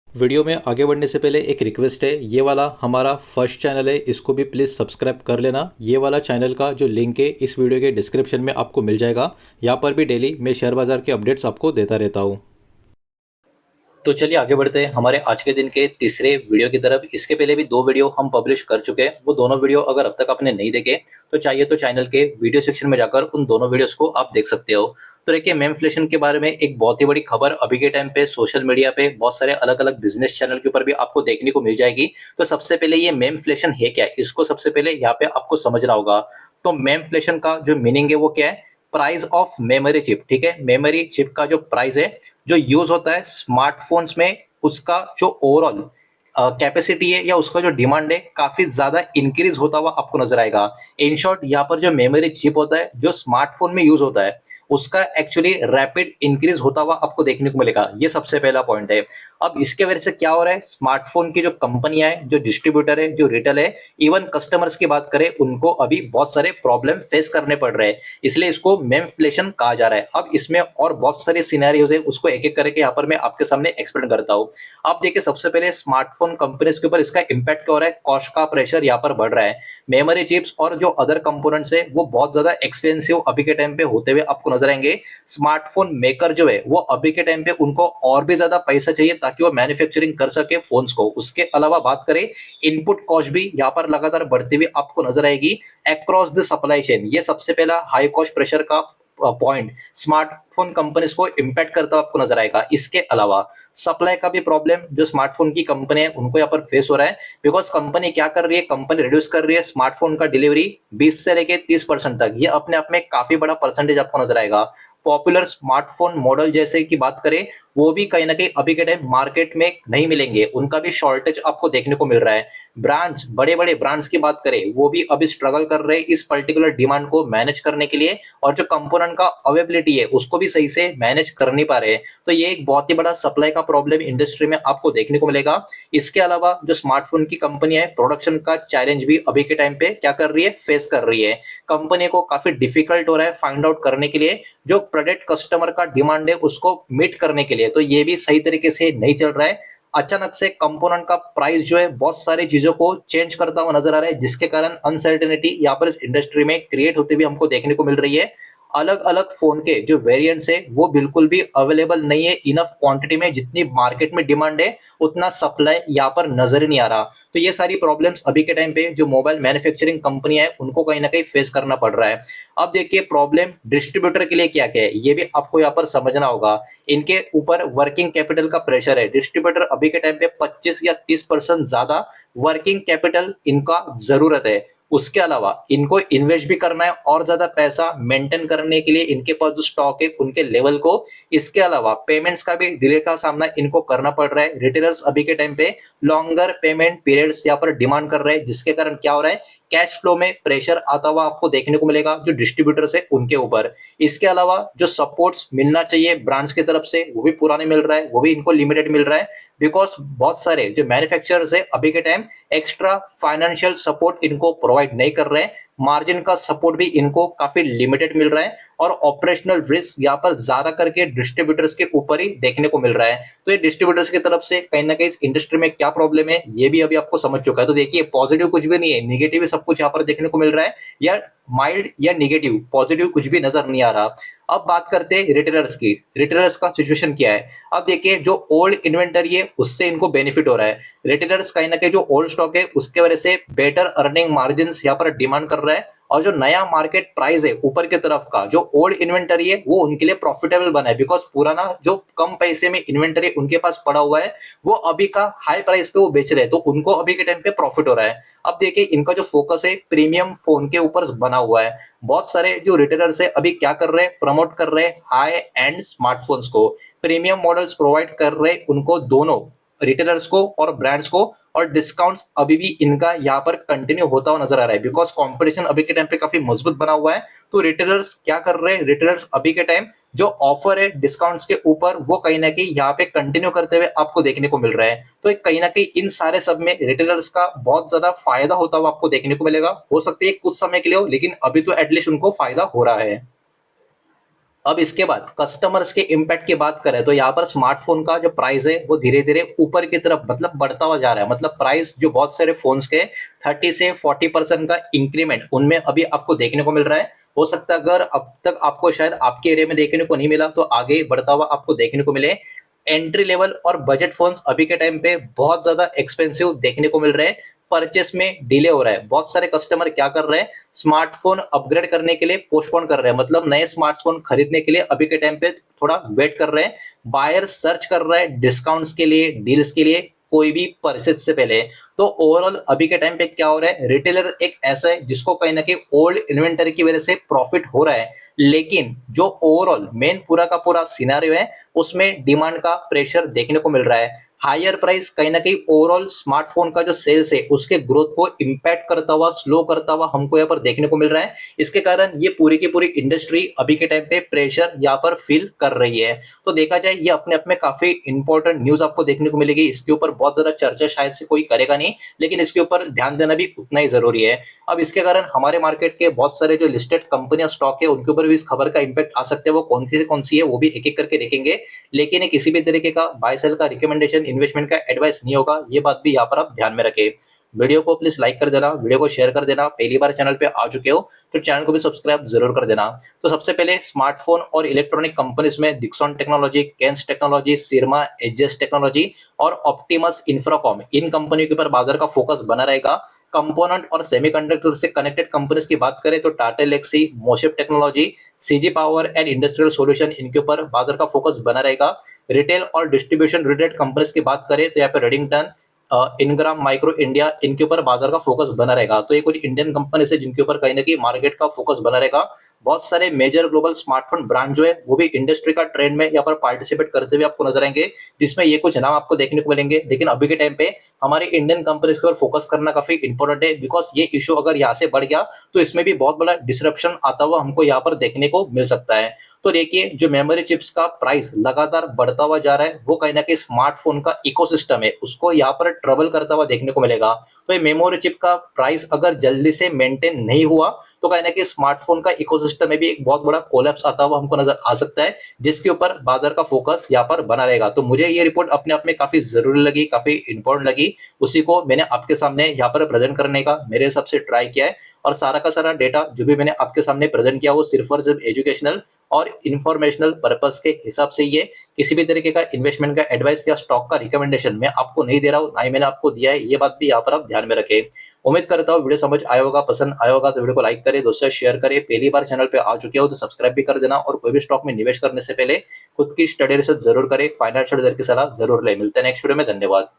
Video में आगे बढ़ने से पहले एक रिक्वेस्ट है, ये वाला हमारा फर्स्ट चैनल है, इसको भी प्लीज़ सब्सक्राइब कर लेना। ये वाला चैनल का जो लिंक है इस वीडियो के डिस्क्रिप्शन में आपको मिल जाएगा। यहाँ पर भी डेली मैं शेयर बाज़ार के अपडेट्स आपको देता रहता हूँ। तो चलिए आगे बढ़ते हैं हमारे आज के दिन के तीसरे वीडियो की तरफ। इसके पहले भी दो वीडियो हम पब्लिश कर चुके हैं, वो दोनों वीडियो अगर अब तक आपने नहीं देखे तो चाहिए तो चैनल के वीडियो सेक्शन में जाकर उन दोनों वीडियोस को आप देख सकते हो। तो देखिए, मेमफ्लेशन के बारे में एक बहुत ही बड़ी खबर अभी के टाइम पे सोशल मीडिया पे बहुत सारे अलग अलग बिजनेस चैनल के ऊपर भी आपको देखने को मिल जाएगी। तो सबसे पहले ये मेमफ्लेशन है क्या, इसको सबसे पहले यहाँ पे आपको समझना होगा। तो मेमफ्लेशन का जो मीनिंग है वो क्या है? Price of memory chip. ठीक है, मेमोरी चिप का जो प्राइस है जो यूज होता है स्मार्टफोन्स में, उसका जो ओवरऑल कैपेसिटी है या उसका जो डिमांड है काफी ज्यादा इंक्रीज होता हुआ आपको नजर आएगा। इन शॉर्ट, यहाँ पर जो मेमोरी चिप होता है जो स्मार्टफोन में यूज होता है उसका एक्चुअली रैपिड इंक्रीज होता हुआ आपको देखने को मिलेगा। ये सबसे पहला पॉइंट है। अब इसके वजह से क्या हो रहा है, स्मार्टफोन की जो कंपनियां है, जो डिस्ट्रीब्यूटर है, जो रिटेल है, इवन कस्टमर्स की बात करें, उनको अभी बहुत सारे प्रॉब्लम फेस करने पड़ रहे हैं। इसलिए इसको मेमफ्लेशन कहा जा रहा है। अब इसमें और बहुत सारे सिनेरियोज है, उसको एक एक करके यहाँ पर मैं आपके सामने एक्सप्लेन करता हूँ। अब देखिए, सबसे पहले स्मार्टफोन कंपनीज के ऊपर इसका इंपैक्ट क्या हो रहा है, कॉस्ट का प्रेशर यहाँ पर बढ़ रहा है। मेमोरी चिप्स और जो अदर कंपोनेंट्स है वो बहुत ज्यादा एक्सपेंसिव अभी के टाइम पे होते हुए आपको नजर आएंगे। स्मार्टफोन मेकर जो है वो अभी के टाइम पे उनको और भी ज्यादा पैसा चाहिए ताकि वो मैन्युफैक्चरिंग कर सके फोन्स को। उसके अलावा बात करें, इनपुट कॉस्ट भी यहाँ पर लगातार बढ़ती हुई आपको नजर आएगी अक्रॉस द सप्लाई चेन। ये सबसे पहला हाई कॉस्ट प्रेशर का पॉइंट स्मार्टफोन कंपनीज को इंपैक्ट करता हुआ आपको नजर आएगा। इसके अलावा सप्लाई का भी प्रॉब्लम जो स्मार्टफोन की कंपनी है उनको यहाँ पर फेस हो रहा है। बिकॉज कंपनी क्या कर रही है, कंपनी रिड्यूस कर रही है स्मार्टफोन का डिलीवरी 20 से लेके 30% तक। ये अपने आप में काफी बड़ा परसेंटेज आपको नजर आएगा। पॉपुलर स्मार्टफोन मॉडल जैसे की बात करें, वो भी कहीं ना कहीं अभी के टाइम मार्केट में नहीं मिलेंगे, उनका भी शॉर्टेज आपको देखने को मिल रहा है। ब्रांड्स, बड़े बड़े ब्रांड्स की बात करें, वो भी अभी स्ट्रगल कर रहे हैं इस पर्टिकुलर डिमांड को मैनेज करने के लिए, और जो कंपोनेंट का अवेलेबिलिटी है उसको भी सही से मैनेज कर नहीं पा रहे हैं। तो ये एक बहुत ही बड़ा सप्लाई का प्रॉब्लम इंडस्ट्री में आपको देखने को मिलेगा। इसके अलावा जो स्मार्टफोन की कंपनी है, प्रोडक्शन का चैलेंज भी अभी के टाइम पे क्या कर रही है, फेस कर रही है। कंपनी को काफी डिफिकल्ट हो रहा है फाइंड आउट करने के लिए जो प्रोडक्ट कस्टमर का डिमांड है उसको मीट करने के लिए। तो ये भी सही तरीके से नहीं चल रहा है। अचानक से कंपोनेंट का प्राइस जो है बहुत सारी चीजों को चेंज करता हुआ नजर आ रहा है, जिसके कारण अनसर्टेनिटी यहाँ पर इस इंडस्ट्री में क्रिएट होते हुए हमको देखने को मिल रही है। अलग अलग फोन के जो वेरिएंट्स है वो बिल्कुल भी अवेलेबल नहीं है इनफ क्वांटिटी में, जितनी मार्केट में डिमांड है उतना सप्लाई यहाँ पर नजर ही नहीं आ रहा। तो ये सारी प्रॉब्लम्स अभी के टाइम पे जो मोबाइल मैन्युफैक्चरिंग कंपनी है उनको कहीं ना कहीं फेस करना पड़ रहा है। अब देखिए, प्रॉब्लम डिस्ट्रीब्यूटर के लिए क्या क्या है ये भी आपको यहाँ पर समझना होगा। इनके ऊपर वर्किंग कैपिटल का प्रेशर है। डिस्ट्रीब्यूटर अभी के टाइम पे 25 या 30% ज्यादा वर्किंग कैपिटल इनका जरूरत है। उसके अलावा इनको इन्वेस्ट भी करना है और ज्यादा पैसा मेंटेन करने के लिए इनके पास जो स्टॉक है उनके लेवल को। इसके अलावा पेमेंट्स का भी डिले का सामना इनको करना पड़ रहा है। रिटेलर्स अभी के टाइम पे लॉन्गर पेमेंट पीरियड्स यहाँ पर डिमांड कर रहे हैं, जिसके कारण क्या हो रहा है, कैश फ्लो में प्रेशर आता हुआ आपको देखने को मिलेगा जो डिस्ट्रीब्यूटर्स है उनके ऊपर। इसके अलावा जो सपोर्ट्स मिलना चाहिए ब्रांड्स की तरफ से वो भी पूरा नहीं मिल रहा है, वो भी इनको लिमिटेड मिल रहा है। बिकॉज बहुत सारे जो मैन्युफैक्चरर्स है अभी के टाइम एक्स्ट्रा फाइनेंशियल सपोर्ट इनको प्रोवाइड नहीं कर रहे हैं। मार्जिन का सपोर्ट भी इनको काफी लिमिटेड मिल रहा है और ऑपरेशनल रिस्क यहाँ पर ज्यादा करके डिस्ट्रीब्यूटर्स के ऊपर ही देखने को मिल रहा है। तो ये डिस्ट्रीब्यूटर्स की तरफ से कहीं ना कहीं इस इंडस्ट्री में क्या प्रॉब्लम है ये भी अभी आपको समझ चुका है। तो देखिए, पॉजिटिव कुछ भी नहीं है, निगेटिव सब कुछ यहाँ पर देखने को मिल रहा है, या माइल्ड या निगेटिव, पॉजिटिव कुछ भी नजर नहीं आ रहा। अब बात करते हैं रिटेलर्स की। रिटेलर्स का सिचुएशन क्या है? अब देखिए, जो ओल्ड इन्वेंटरी है उससे इनको बेनिफिट हो रहा है। रिटेलर्स कहीं ना कहीं जो ओल्ड स्टॉक है उसके वजह से बेटर अर्निंग मार्जिन यहाँ पर डिमांड कर रहा है, और जो नया मार्केट प्राइस है ऊपर की तरफ का जो ओल्ड इन्वेंटरी है वो उनके लिए प्रॉफिटेबल बना है। बिकॉज पुराना जो कम पैसे में इन्वेंटरी उनके पास पड़ा हुआ है वो अभी का हाई प्राइस पे वो बेच रहे हैं, तो उनको अभी के टाइम पे प्रॉफिट हो रहा है। अब देखिए, इनका जो फोकस है प्रीमियम फोन के ऊपर बना हुआ है। बहुत सारे जो रिटेलर्स है अभी क्या कर रहे हैं, प्रमोट कर रहे हैं हाई एंड स्मार्टफोन्स को, प्रीमियम मॉडल्स प्रोवाइड कर रहे हैं उनको, दोनों रिटेलर्स को और ब्रांड्स को। और डिस्काउंट्स अभी भी इनका यहाँ पर कंटिन्यू होता हुआ नजर आ रहा है बिकॉज कंपटीशन अभी के टाइम पे काफी मजबूत बना हुआ है। तो रिटेलर्स क्या कर रहे हैं, रिटेलर्स अभी के टाइम जो ऑफर है डिस्काउंट्स के ऊपर वो कहीं ना कहीं यहाँ पे कंटिन्यू करते हुए आपको देखने को मिल रहा है। तो कहीं ना कहीं इन सारे सब में रिटेलर्स का बहुत ज्यादा फायदा होता हुआ आपको देखने को मिलेगा। हो सकता है कुछ समय के लिए हो, लेकिन अभी तो एटलीस्ट उनको फायदा हो रहा है। अब इसके बाद कस्टमर्स के इम्पैक्ट की बात करें तो यहाँ पर स्मार्टफोन का जो प्राइस है वो धीरे धीरे ऊपर की तरफ मतलब बढ़ता हुआ जा रहा है। मतलब प्राइस जो बहुत सारे फोन्स के 30 से 40% का इंक्रीमेंट उनमें अभी आपको देखने को मिल रहा है। हो सकता है अगर अब तक आपको शायद आपके एरिया में देखने को नहीं मिला तो आगे बढ़ता हुआ आपको देखने को मिले। एंट्री लेवल और बजट फोन्स अभी के टाइम पे बहुत ज्यादा एक्सपेंसिव देखने को मिल रहे हैं। परचेस में डिले हो रहा है। बहुत सारे कस्टमर क्या कर रहे हैं, स्मार्टफोन अपग्रेड करने के लिए पोस्टपोन कर रहे हैं। मतलब नए स्मार्टफोन खरीदने के लिए अभी के टाइम पे थोड़ा वेट कर रहे हैं। बायर सर्च कर रहा है डिस्काउंट्स के लिए, डील्स के लिए, कोई भी परचेज से पहले। तो ओवरऑल अभी के टाइम पे क्या हो रहा है, रिटेलर एक ऐसा है जिसको कहीं ना कहीं ओल्ड इन्वेंटरी की वजह से प्रॉफिट हो रहा है, लेकिन जो ओवरऑल मेन पूरा का पूरा सिनेरियो है उसमें डिमांड का प्रेशर देखने को मिल रहा है। हायर प्राइस कहीं ना कहीं ओवरऑल स्मार्टफोन का जो सेल्स है उसके ग्रोथ को इंपैक्ट करता हुआ, स्लो करता हुआ हमको यहाँ पर देखने को मिल रहा है। इसके कारण ये पूरी की पूरी इंडस्ट्री अभी के टाइम पे प्रेशर यहाँ पर फील कर रही है। तो देखा जाए ये अपने आप में काफी इंपॉर्टेंट न्यूज आपको देखने को मिलेगी। इसके ऊपर बहुत ज्यादा चर्चा शायद से कोई करेगा नहीं, लेकिन इसके ऊपर ध्यान देना भी उतना ही जरूरी है। अब इसके कारण हमारे मार्केट के बहुत सारे जो लिस्टेड कंपनियां स्टॉक है उनके ऊपर भी इस खबर का इंपैक्ट आ सकता है। वो कौन सी है वो भी एक एक करके देखेंगे। लेकिन ये किसी भी तरीके का बाय सेल का रिकमेंडेशन, इन्वेस्टमेंट का एडवाइस नहीं होगा, ये बात भी यहाँ पर आप ध्यान में रखें। वीडियो को प्लीज लाइक कर देना, वीडियो को शेयर कर देना। पहली बार चैनल पे आ चुके हो तो चैनल को भी सब्सक्राइब जरूर कर देना। तो सबसे पहले स्मार्टफोन और इलेक्ट्रॉनिक कंपनीज में Dixon technology, Kaynes technology, Syrma, AGS technology और ऑप्टिमस इंफ्राकॉम, इन कंपनियों के ऊपर बाजार का फोकस बना रहेगा। कंपोनेंट और सेमीकंडक्टर से कनेक्टेड कंपनीज की बात करें तो Tata Elxsi, MosChip technology, CG power and industrial solution, इनके ऊपर बाजार का फोकस बना रहेगा। रिटेल और डिस्ट्रीब्यूशन रिलेटेड कंपनीज की बात करें तो यहाँ पे रेडिंगटन, इनग्राम माइक्रो इंडिया, इनके ऊपर बाजार का फोकस बना रहेगा। तो ये कुछ इंडियन कंपनी है जिनके ऊपर कहीं ना कहीं मार्केट का फोकस बना रहेगा। बहुत सारे मेजर ग्लोबल स्मार्टफोन ब्रांड जो है वो भी इंडस्ट्री का ट्रेंड में यहाँ पर पार्टिसिपेट करते हुए आपको नजर आएंगे, जिसमें ये कुछ नाम आपको देखने को मिलेंगे। लेकिन अभी के टाइम पे हमारे इंडियन कंपनीज के ऊपर फोकस करना काफी इंपॉर्टेंट है, बिकॉज ये इशू अगर यहाँ से बढ़ गया तो इसमें भी बहुत बड़ा डिसरप्शन आता हुआ हमको यहाँ पर देखने को मिल सकता है। तो देखिए जो मेमोरी चिप्स का प्राइस लगातार बढ़ता हुआ जा रहा है वो कहीं ना कहीं स्मार्टफोन का इकोसिस्टम है उसको यहाँ पर ट्रबल करता हुआ देखने को मिलेगा। तो ये मेमोरी चिप का प्राइस अगर जल्दी से मेंटेन नहीं हुआ तो कहीं ना कहीं स्मार्टफोन का इकोसिस्टम में भी एक बहुत बड़ा कोलैप्स आता हुआ हमको नजर आ सकता है, जिसके ऊपर बाजार का फोकस यहाँ पर बना रहेगा। तो मुझे ये रिपोर्ट अपने आप में काफी जरूरी लगी, काफी इंपॉर्टेंट लगी। उसी को मैंने आपके सामने यहाँ पर प्रेजेंट करने का मेरे हिसाब से ट्राई किया है। और सारा का सारा डेटा जो भी मैंने आपके सामने प्रेजेंट किया वो सिर्फ और सिर्फ एजुकेशनल और इंफॉर्मेशनल पर्पस के हिसाब से ही है। किसी भी तरीके का इन्वेस्टमेंट का एडवाइस या स्टॉक का रिकमेंडेशन मैं आपको नहीं दे रहा हूँ, ना ही मैंने आपको दिया है। ये बात भी यहाँ पर आप ध्यान में रखें। उम्मीद करता हूँ वीडियो समझ आया होगा, पसंद आया होगा तो वीडियो को लाइक करें, दोस्तों शेयर करें। पहली बार चैनल पे आ चुके हो तो सब्सक्राइब भी कर देना। और कोई भी स्टॉक में निवेश करने से पहले खुद की स्टडी रिसर्च जरूर करें, फाइनेंशियल एडवाइजर की सलाह जरूर ले। मिलते हैं नेक्स्ट वीडियो में, धन्यवाद।